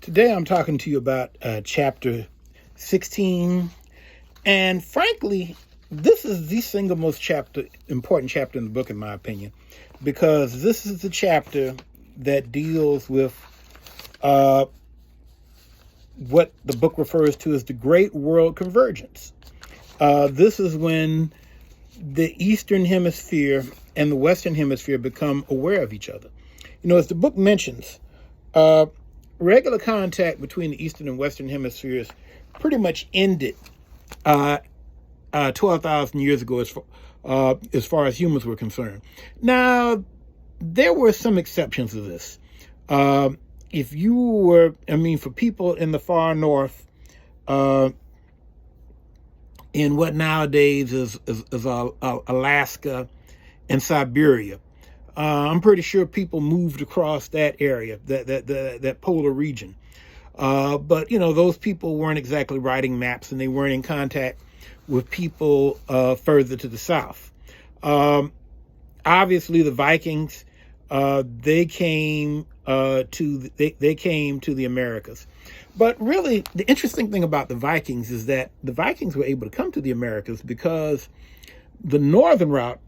Today I'm talking to you about chapter 16, and frankly, this is the single most important chapter in the book, in my opinion, because this is the chapter that deals with what the book refers to as the Great World Convergence. This is when the Eastern Hemisphere and the Western Hemisphere become aware of each other. You know, as the book mentions, regular contact between the Eastern and Western hemispheres pretty much ended 12,000 years ago as far as humans were concerned. Now, there were some exceptions to this. For people in the far north, in what nowadays is Alaska and Siberia, I'm pretty sure people moved across that area, that polar region. But, you know, those people weren't exactly writing maps, and they weren't in contact with people further to the south. Obviously, the Vikings, they came to the Americas. But really, the interesting thing about the Vikings is that the Vikings were able to come to the Americas because the northern route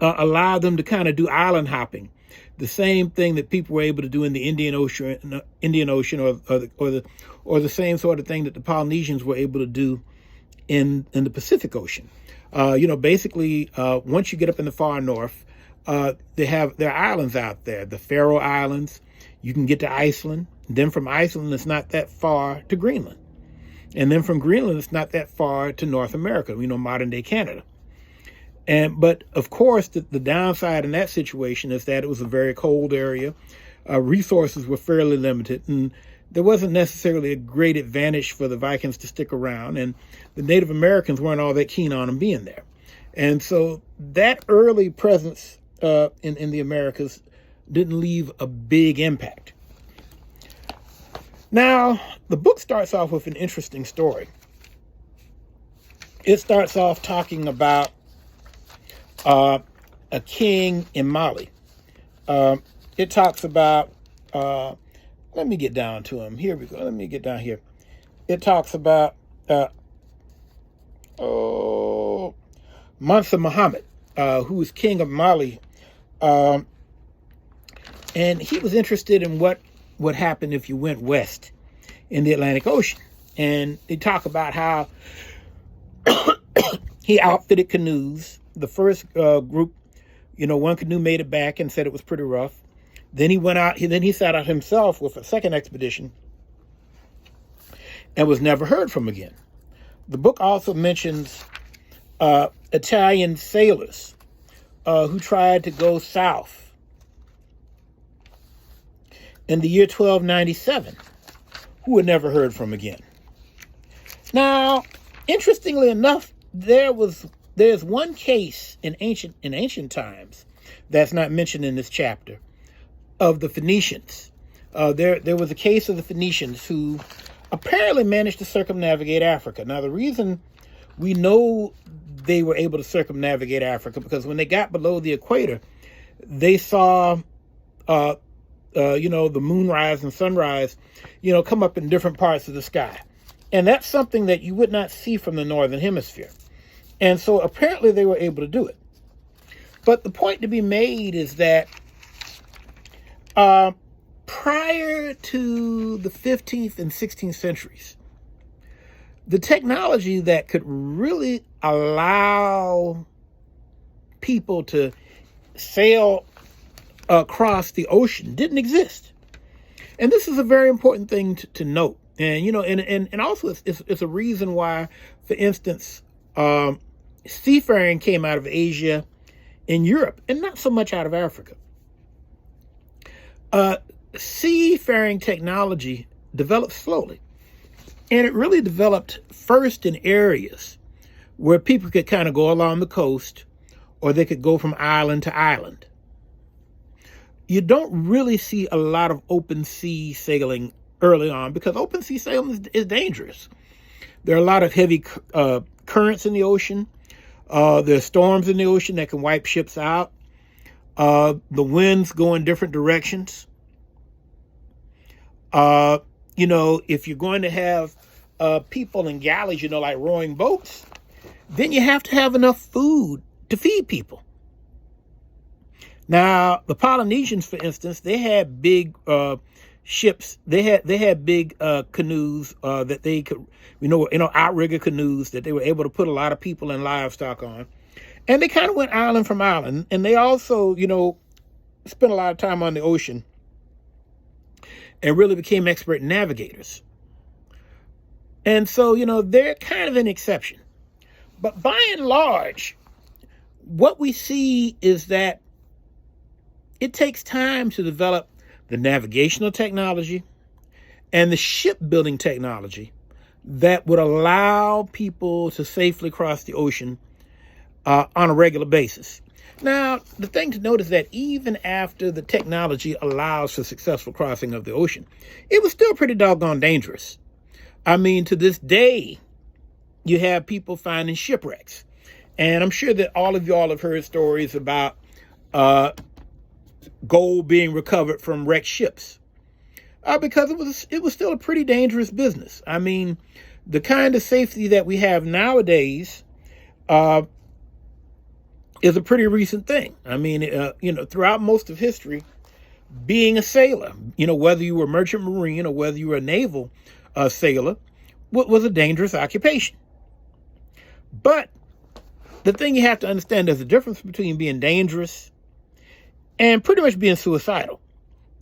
allowed them to kind of do island hopping, the same thing that people were able to do in the Indian Ocean, or the same sort of thing that the Polynesians were able to do in the Pacific Ocean. Basically, once you get up in the far north, there are islands out there, the Faroe Islands. You can get to Iceland. Then from Iceland, it's not that far to Greenland. And then from Greenland, it's not that far to North America, modern day Canada. But of course, the downside in that situation is that it was a very cold area. Resources were fairly limited, and there wasn't necessarily a great advantage for the Vikings to stick around, and the Native Americans weren't all that keen on them being there. And so that early presence in the Americas didn't leave a big impact. Now, the book starts off with an interesting story. It starts off talking about a king in Mali. It talks about, let me get down to him. Here we go. Let me get down here. It talks about Mansa Muhammad, who was king of Mali. And he was interested in what would happen if you went west in the Atlantic Ocean. And they talk about how he outfitted canoes. The first group, one canoe made it back and said it was pretty rough. Then he went out, he set out himself with a second expedition and was never heard from again. The book also mentions Italian sailors who tried to go south in the year 1297, who were never heard from again. Now, interestingly enough, there's one case in ancient times that's not mentioned in this chapter of the Phoenicians. There was a case of the Phoenicians who apparently managed to circumnavigate Africa. Now, the reason we know they were able to circumnavigate Africa because when they got below the equator, they saw the moonrise and sunrise, come up in different parts of the sky. And that's something that you would not see from the northern hemisphere. And so apparently they were able to do it. But the point to be made is that prior to the 15th and 16th centuries, the technology that could really allow people to sail across the ocean didn't exist. And this is a very important thing to note. And, and also it's a reason why, for instance, seafaring came out of Asia and Europe and not so much out of Africa. Seafaring technology developed slowly. And it really developed first in areas where people could kind of go along the coast, or they could go from island to island. You don't really see a lot of open sea sailing early on because open sea sailing is dangerous. There are a lot of heavy currents in the ocean. There are storms in the ocean that can wipe ships out. The winds go in different directions. If you're going to have people in galleys, like rowing boats, then you have to have enough food to feed people. Now, the Polynesians, for instance, they had big ships. They had big canoes that they could, outrigger canoes that they were able to put a lot of people and livestock on. And they kind of went island from island. And they also, spent a lot of time on the ocean and really became expert navigators. And so, they're kind of an exception. But by and large, what we see is that it takes time to develop the navigational technology and the shipbuilding technology that would allow people to safely cross the ocean on a regular basis. Now, the thing to note is that even after the technology allows for successful crossing of the ocean, it was still pretty doggone dangerous. I mean, to this day, you have people finding shipwrecks. And I'm sure that all of y'all have heard stories about gold being recovered from wrecked ships, because it was still a pretty dangerous business. I mean, the kind of safety that we have nowadays is a pretty recent thing. I mean, throughout most of history, being a sailor, whether you were merchant marine or whether you were a naval sailor, was a dangerous occupation. But the thing you have to understand, there's a difference between being dangerous and pretty much being suicidal.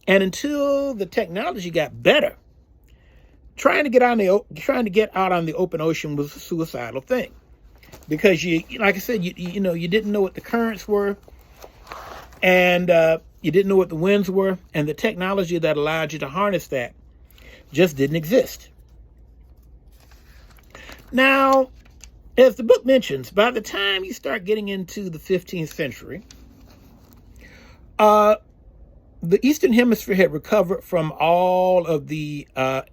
And until the technology got better, trying to get out on the open ocean was a suicidal thing, because like I said, you didn't know what the currents were, and you didn't know what the winds were, and the technology that allowed you to harness that just didn't exist. Now, as the book mentions, by the time you start getting into the 15th century, the Eastern Hemisphere had recovered from all of the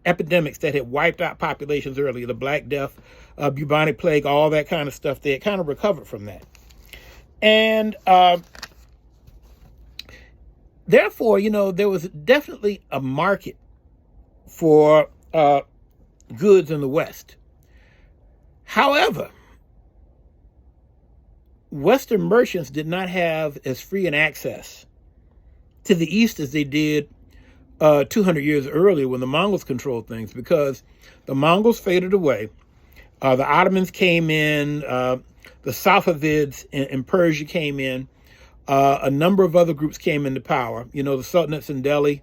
epidemics that had wiped out populations earlier, the Black Death, bubonic plague, all that kind of stuff. They had kind of recovered from that. And therefore, there was definitely a market for goods in the West. However, Western merchants did not have as free an access to the East as they did 200 years earlier when the Mongols controlled things, because the Mongols faded away. The Ottomans came in, the Safavids in Persia came in, a number of other groups came into power, the Sultanates in Delhi.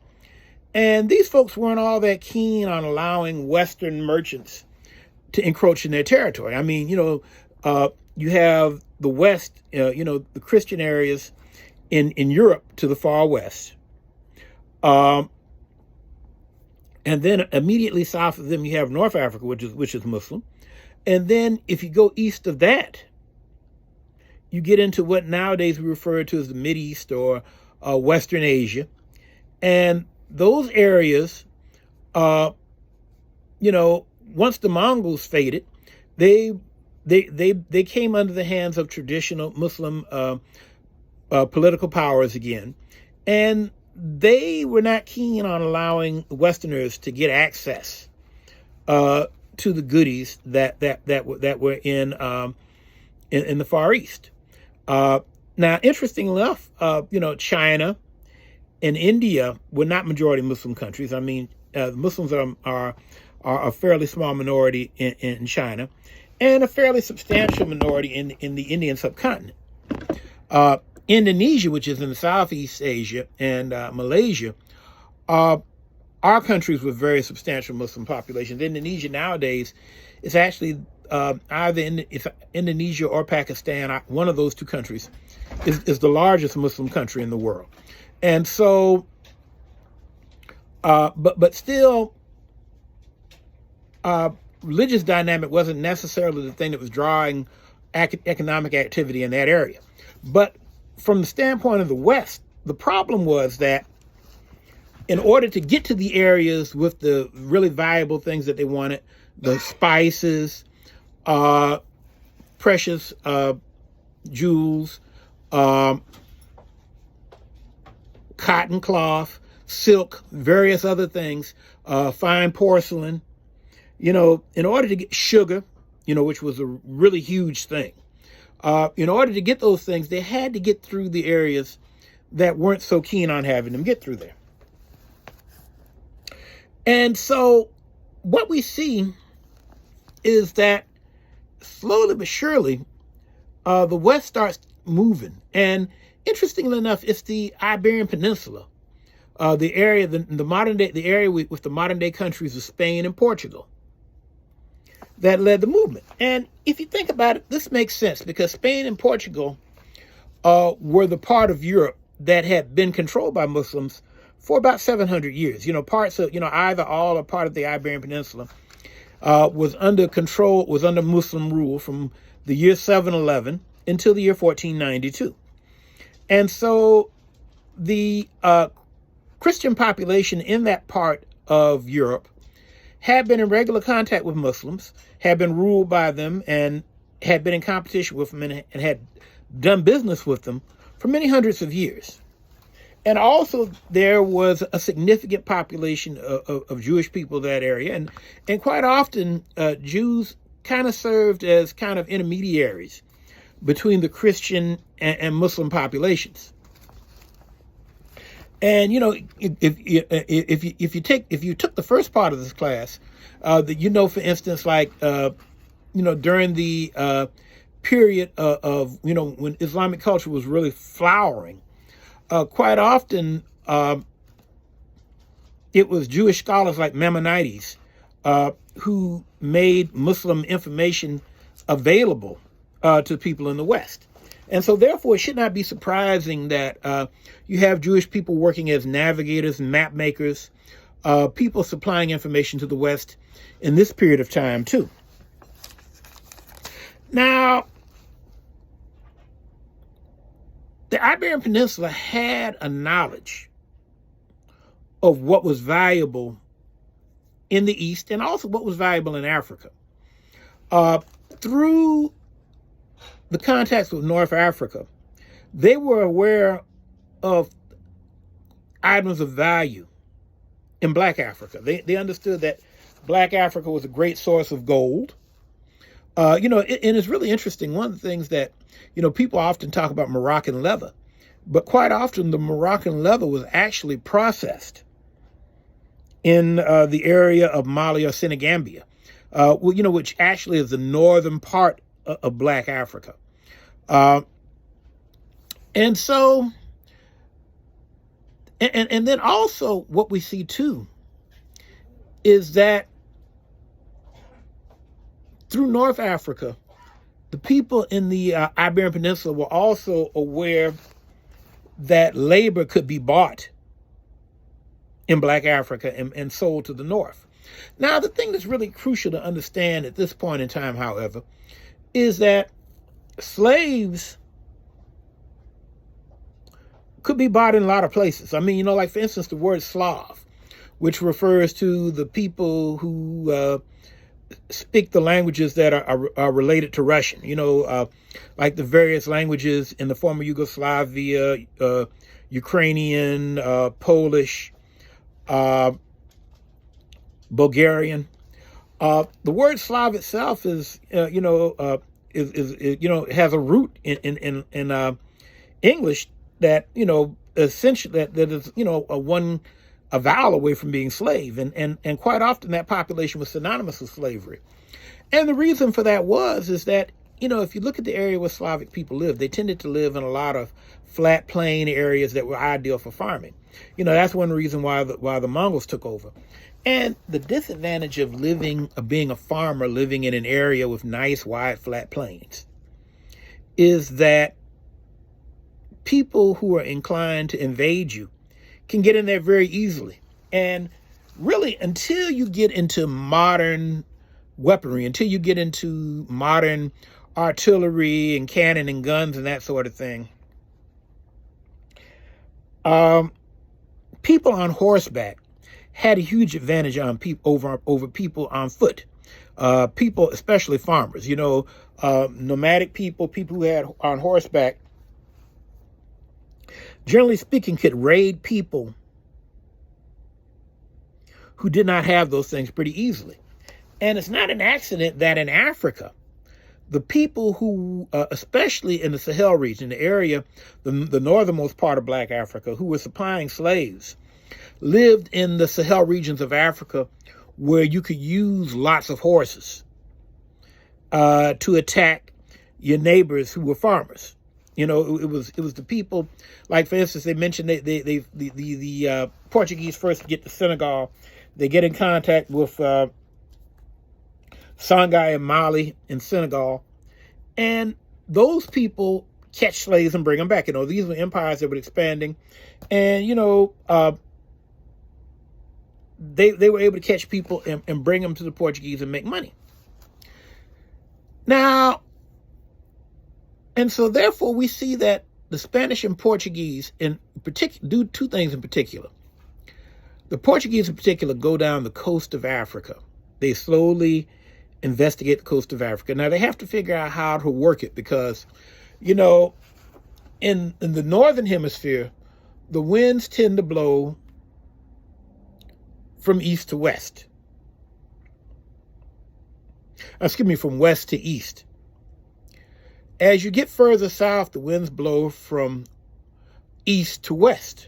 And these folks weren't all that keen on allowing Western merchants to encroach in their territory. I mean, you have the West, the Christian areas in Europe to the far west. And then immediately south of them, you have North Africa, which is Muslim. And then if you go east of that, you get into what nowadays we refer to as the Mideast or Western Asia. And those areas, once the Mongols faded, they came under the hands of traditional Muslim political powers again, and they were not keen on allowing Westerners to get access to the goodies that were in the Far East. Now, interestingly enough, China and India were not majority Muslim countries. I mean, Muslims are a fairly small minority in China, and a fairly substantial minority in the Indian subcontinent. Indonesia, which is in Southeast Asia, and Malaysia, are countries with very substantial Muslim populations. Indonesia nowadays is actually either Indonesia or Pakistan. One of those two countries is the largest Muslim country in the world. And so, but still, religious dynamic wasn't necessarily the thing that was drawing economic activity in that area. But from the standpoint of the West, the problem was that in order to get to the areas with the really valuable things that they wanted, the spices, precious jewels, cotton cloth, silk, various other things, fine porcelain, in order to get sugar, which was a really huge thing. In order to get those things, they had to get through the areas that weren't so keen on having them get through there. And so what we see is that slowly but surely, the West starts moving. And interestingly enough, it's the Iberian Peninsula, the area, the modern day, the area with the modern day countries of Spain and Portugal, that led the movement. And if you think about it, this makes sense because Spain and Portugal were the part of Europe that had been controlled by Muslims for about 700 years. Parts of, either all or part of the Iberian Peninsula was under control, was under Muslim rule from the year 711 until the year 1492. And so the Christian population in that part of Europe had been in regular contact with Muslims, had been ruled by them, and had been in competition with them, and had done business with them for many hundreds of years. And also there was a significant population of Jewish people in that area. And quite often, Jews kind of served as kind of intermediaries between the Christian and Muslim populations. And if you took the first part of this class, for instance, like during the period of when Islamic culture was really flowering, quite often it was Jewish scholars like Maimonides who made Muslim information available to people in the West. And so therefore, it should not be surprising that you have Jewish people working as navigators and map makers, people supplying information to the West in this period of time too. Now, the Iberian Peninsula had a knowledge of what was valuable in the East and also what was valuable in Africa. Through the contacts with North Africa, they were aware of items of value in Black Africa. They understood that Black Africa was a great source of gold. And it's really interesting. One of the things that, people often talk about Moroccan leather, but quite often the Moroccan leather was actually processed in the area of Mali or Senegambia, which actually is the northern part of Black Africa. And so, and then also what we see too is that through North Africa, the people in the Iberian Peninsula were also aware that labor could be bought in Black Africa and sold to the North. Now, the thing that's really crucial to understand at this point in time, however, is that slaves could be bought in a lot of places. I mean, like, for instance, the word Slav, which refers to the people who speak the languages that are related to Russian, like the various languages in the former Yugoslavia, Ukrainian, Polish, Bulgarian. The word Slav itself is, has a root in English that, essentially that is, a vowel away from being slave. And quite often that population was synonymous with slavery. And the reason for that is that, if you look at the area where Slavic people lived, they tended to live in a lot of flat plain areas that were ideal for farming. That's one reason why the Mongols took over. And the disadvantage of being a farmer living in an area with nice, wide, flat plains is that people who are inclined to invade you can get in there very easily. And really, until you get into modern weaponry, until you get into modern artillery and cannon and guns and that sort of thing, people on horseback had a huge advantage on over people on foot. People, especially farmers, nomadic people who had on horseback, generally speaking, could raid people who did not have those things pretty easily. And it's not an accident that in Africa, the people who, especially in the Sahel region, the area, the northernmost part of Black Africa, who were supplying slaves, lived in the Sahel regions of Africa where you could use lots of horses to attack your neighbors who were farmers. You know, it was the people, like for instance, they mentioned the Portuguese first get to Senegal, they get in contact with Songhai and Mali in Senegal, and those people catch slaves and bring them back. You know, these were empires that were expanding, and you know, they were able to catch people and bring them to the Portuguese and make money. Now, and so therefore we see that the Spanish and Portuguese in particular do two things in particular. The Portuguese in particular go down the coast of Africa. They slowly investigate the coast of Africa. Now they have to figure out how to work it because, you know, in the northern hemisphere, the winds tend to blow from east to west. Excuse me, from west to east. As you get further south, the winds blow from east to west.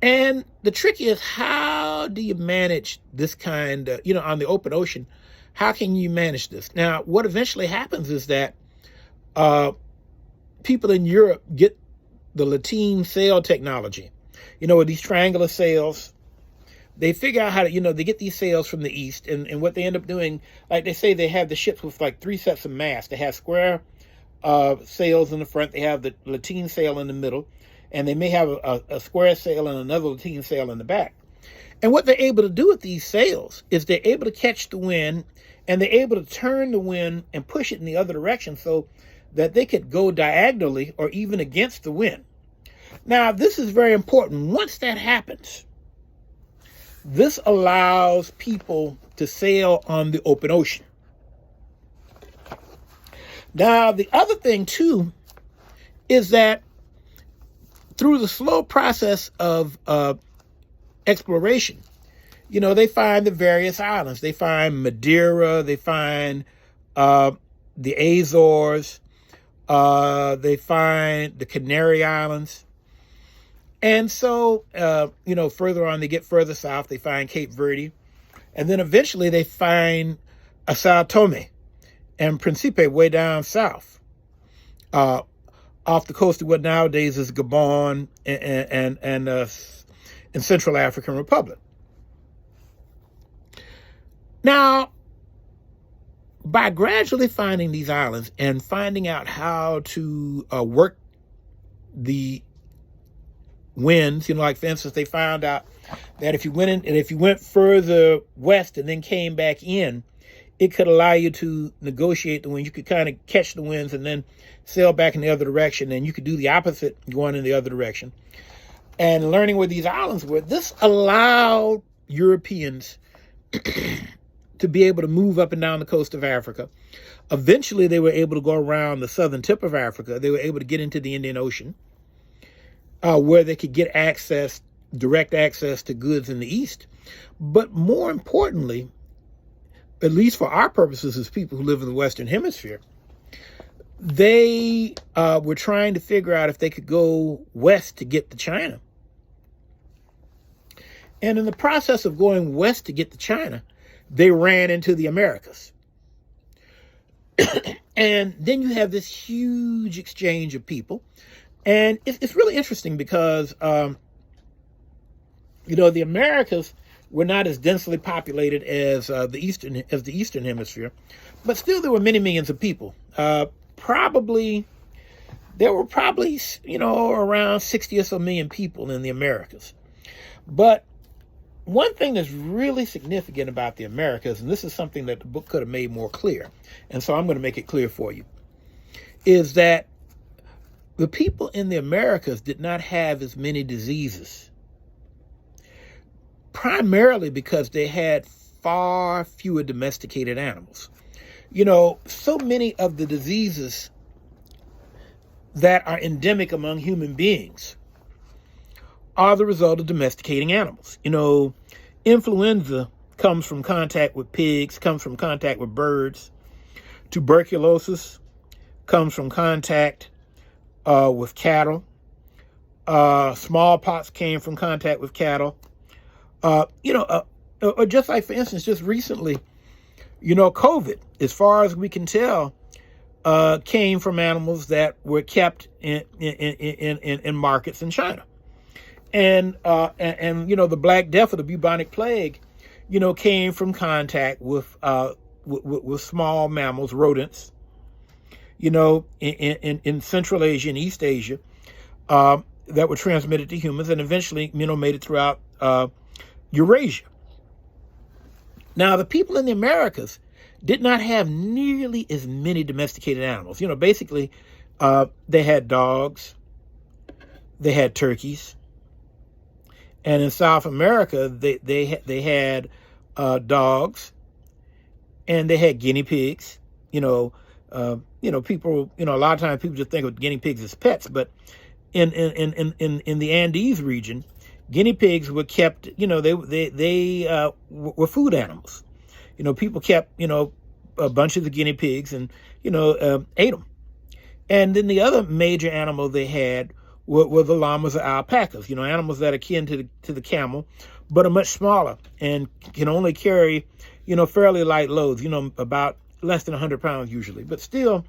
And the trick is, how do you manage this kind of, you know, on the open ocean, how can you manage this? Now, what eventually happens is that people in Europe get the lateen sail technology. You know, with these triangular sails, they figure out how to, you know, they get these sails from the east, and what they end up doing, like they say, they have the ships with like 3 sets of masts. They have square sails in the front, they have the lateen sail in the middle, and they may have a square sail and another lateen sail in the back. And what they're able to do with these sails is they're able to catch the wind, and they're able to turn the wind and push it in the other direction so that they could go diagonally or even against the wind. Now, this is very important. Once that happens, this allows people to sail on the open ocean. Now, the other thing, too, is that through the slow process of exploration, you know, they find the various islands. They find Madeira, they find the Azores, they find the Canary Islands. And so, you know, further on, they get further south, they find Cape Verde. And then eventually they find Sao Tome and Principe way down south, off the coast of what nowadays is Gabon and Central African Republic. Now, by gradually finding these islands and finding out how to work the winds, you know, like for instance, they found out that if you went in and if you went further west and then came back in, it could allow you to negotiate the wind. You could kind of catch the winds and then sail back in the other direction, and you could do the opposite, going in the other direction. And learning where these islands were, this allowed Europeans to be able to move up and down the coast of Africa. Eventually, they were able to go around the southern tip of Africa. They were able to get into the Indian Ocean, where they could get access, direct access to goods in the east. But more importantly, at least for our purposes as people who live in the Western Hemisphere, they were trying to figure out if they could go west to get to China. And in the process of going west to get to China, they ran into the Americas. And then you have this huge exchange of people. And it's really interesting because, you know, the Americas were not as densely populated as the Eastern Hemisphere, but still there were many millions of people. There were probably, you know, around 60 or so million people in the Americas. But one thing that's really significant about the Americas, and this is something that the book could have made more clear, and so I'm going to make it clear for you, is that the people in the Americas did not have as many diseases, primarily because they had far fewer domesticated animals. You know, so many of the diseases that are endemic among human beings are the result of domesticating animals. Influenza comes from contact with pigs, comes from contact with birds. Tuberculosis comes from contact with cattle. Smallpox came from contact with cattle. Or just like, for instance, just recently, COVID, as far as we can tell, came from animals that were kept in markets in China. And the Black Death or the bubonic plague, came from contact with small mammals, rodents, in Central Asia and East Asia, that were transmitted to humans and eventually, made it throughout Eurasia. Now, the people in the Americas did not have nearly as many domesticated animals. Basically, they had dogs, they had turkeys, and in South America, they had dogs, and they had guinea pigs. People, a lot of times people just think of guinea pigs as pets, but in the Andes region, guinea pigs were kept. They were food animals. People kept a bunch of the guinea pigs and ate them. And then the other major animal they had were the llamas or alpacas. Animals that are akin to the camel, but are much smaller and can only carry fairly light loads. About less than 100 pounds usually, but still,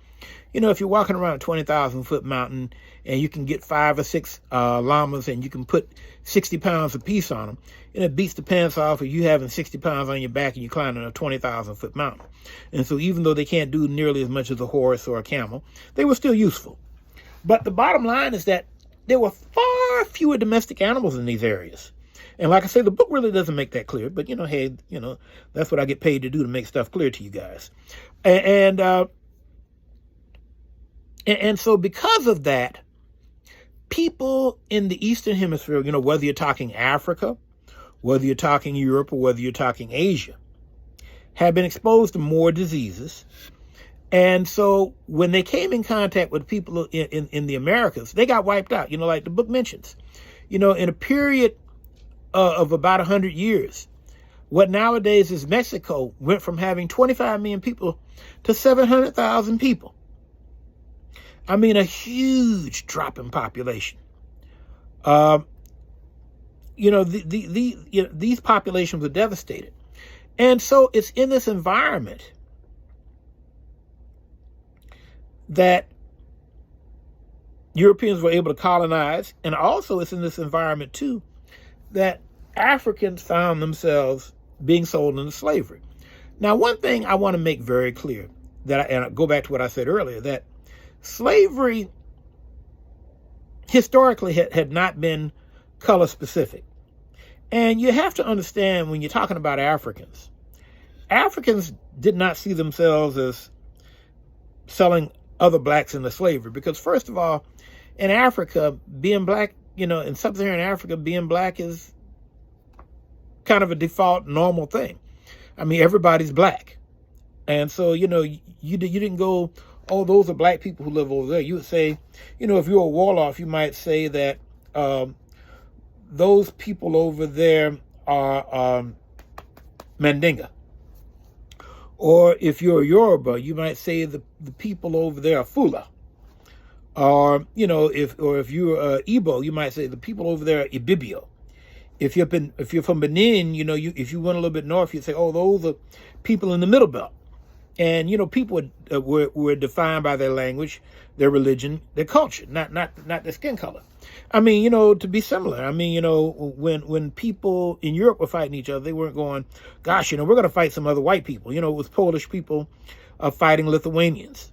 if you're walking around a 20,000-foot mountain and you can get 5 or 6 llamas and you can put 60 pounds apiece on them, and it beats the pants off of you having 60 pounds on your back and you're climbing a 20,000-foot mountain. And so even though they can't do nearly as much as a horse or a camel, they were still useful. But the bottom line is that there were far fewer domestic animals in these areas. And like I say, the book really doesn't make that clear, but hey, that's what I get paid to do, to make stuff clear to you guys. And so because of that, people in the Eastern Hemisphere, whether you're talking Africa, whether you're talking Europe, or whether you're talking Asia, have been exposed to more diseases. And so when they came in contact with people in the Americas, they got wiped out, like the book mentions. In a period of about 100 years, what nowadays is Mexico went from having 25 million people to 700,000 people. I mean, a huge drop in population. These populations were devastated. And so it's in this environment that Europeans were able to colonize. And also it's in this environment, too, that Africans found themselves being sold into slavery. Now, one thing I want to make very clear, and I go back to what I said earlier, that slavery historically had not been color specific. And you have to understand, when you're talking about Africans did not see themselves as selling other blacks into slavery, because first of all, in Africa, being black, in sub-Saharan Africa, being black is kind of a default normal thing. I mean, everybody's black. And so, you didn't go, oh, those are black people who live over there. You would say, if you're a Wolof, you might say that those people over there are Mandinga. Or if you're a Yoruba, you might say the people over there are Fula. Or, if you're Igbo, you might say the people over there are Ibibio. If you're from Benin, if you went a little bit north, you'd say, oh, those are people in the Middle Belt. And, people were defined by their language, their religion, their culture, not their skin color. I mean, to be similar. I mean, when people in Europe were fighting each other, they weren't going, gosh, we're going to fight some other white people. It was Polish people fighting Lithuanians.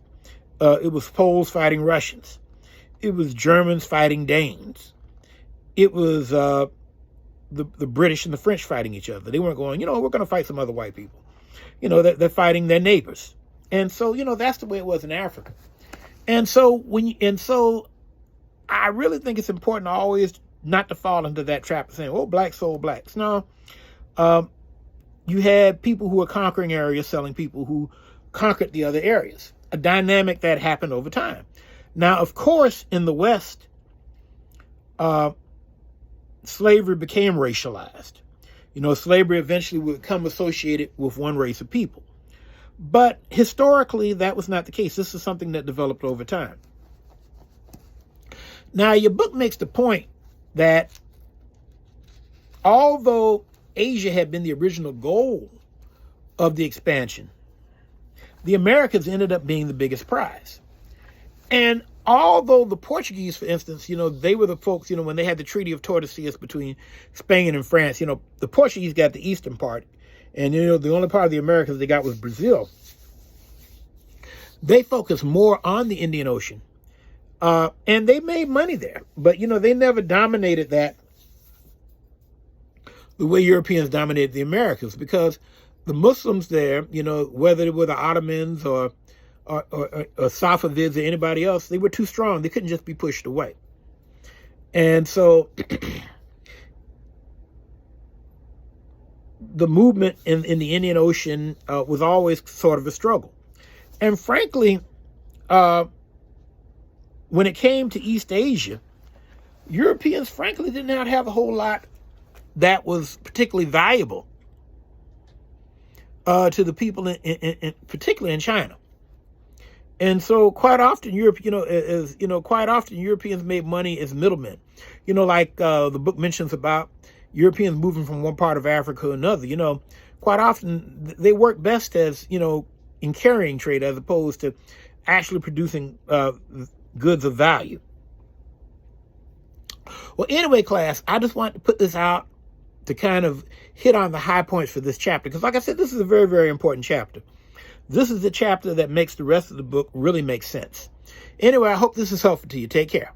It was Poles fighting Russians. It was Germans fighting Danes. It was the British and the French fighting each other. They weren't going, we're going to fight some other white people. They're fighting their neighbors. And so, that's the way it was in Africa. And so I really think it's important always not to fall into that trap of saying, oh, blacks sold blacks. No, you had people who were conquering areas selling people who conquered the other areas, a dynamic that happened over time. Now, of course, in the West, slavery became racialized. You know, slavery eventually would become associated with one race of people. But historically, that was not the case. This is something that developed over time. Now, your book makes the point that although Asia had been the original goal of the expansion, the Americas ended up being the biggest prize. And although the Portuguese, for instance, you know, they were the folks, you know, when they had the Treaty of Tordesillas between Spain and France, you know, the Portuguese got the eastern part. And, you know, the only part of the Americas they got was Brazil. They focused more on the Indian Ocean. And they made money there. But, you know, they never dominated that the way Europeans dominated the Americas, because the Muslims there, you know, whether they were the Ottomans or Safavids or anybody else, they were too strong. They couldn't just be pushed away. And so the movement in the Indian Ocean was always sort of a struggle. And frankly, when it came to East Asia, Europeans, frankly, did not have a whole lot that was particularly valuable to the people, particularly in China. And so quite often, quite often Europeans made money as middlemen. You know, like the book mentions about Europeans moving from one part of Africa to another. You know, quite often they work best as, you know, in carrying trade as opposed to actually producing goods of value. Well, anyway, class, I just wanted to put this out to kind of hit on the high points for this chapter. Because like I said, this is a very, very important chapter. This is the chapter that makes the rest of the book really make sense. Anyway, I hope this is helpful to you. Take care.